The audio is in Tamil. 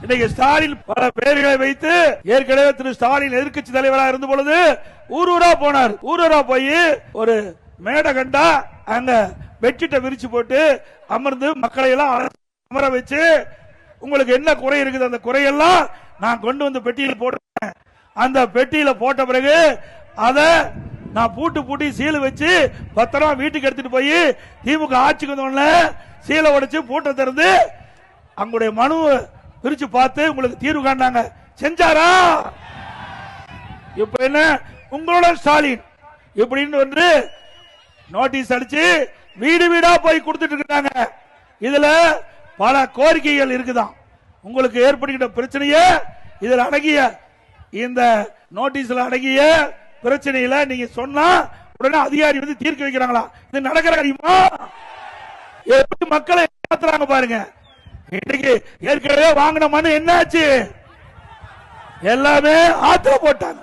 இன்னைக்கு ஸ்டாலின் பல பெயர்களை வைத்து ஏற்கனவே திரு ஸ்டாலின் எதிர்க்கட்சி தலைவராக இருந்த பொழுது ஊரூரா போனார். ஊரூரா போய் ஒரு மேடை கண்டா அங்க பெட்ஷீட்டை விரிச்சு போட்டு அமர்ந்து மக்களை எல்லாம் அமர வச்சு உங்களுக்கு என்ன குறை இருக்குது அந்த குறையெல்லாம் நான் கொண்டு வந்து பெட்டியில் போட்டேன். அந்த பெட்டியில போட்ட பிறகு அத நான் பூட்டி சீலை வச்சு பத்திரமா வீட்டுக்கு எடுத்துட்டு போய் திமுக ஆட்சிக்கு வந்தோடனே சீலை உடைச்சு பூட்டை திறந்து அவங்களுடைய மனு பிரிச்சு பார்த்து உங்களுக்கு தீர்வு காண்டாங்க. செஞ்சாரா? இப்ப என்ன உங்களோட ஸ்டாலின் இப்படின்னு வந்து நோட்டீஸ் அடிச்சு வீடு வீடா போய் கொடுத்துட்டு இருக்காங்க. இதுல பல கோரிக்கைகள் இருக்குதான். உங்களுக்கு ஏற்படுகின்ற பிரச்சனைய இதில் அடங்கிய இந்த நோட்டீஸ்ல அடங்கிய பிரச்சனையில நீங்க சொன்னா உடனே அதிகாரி வந்து தீர்க்க வைக்கிறாங்களா? இது நடக்கிற காரியமா? எப்படி மக்களை ஏமாத்துறாங்க பாருங்க. இன்னைக்கு ஏற்கனவே வாங்கின மனு என்னாச்சு? எல்லாமே ஆத்திர போட்டாங்க.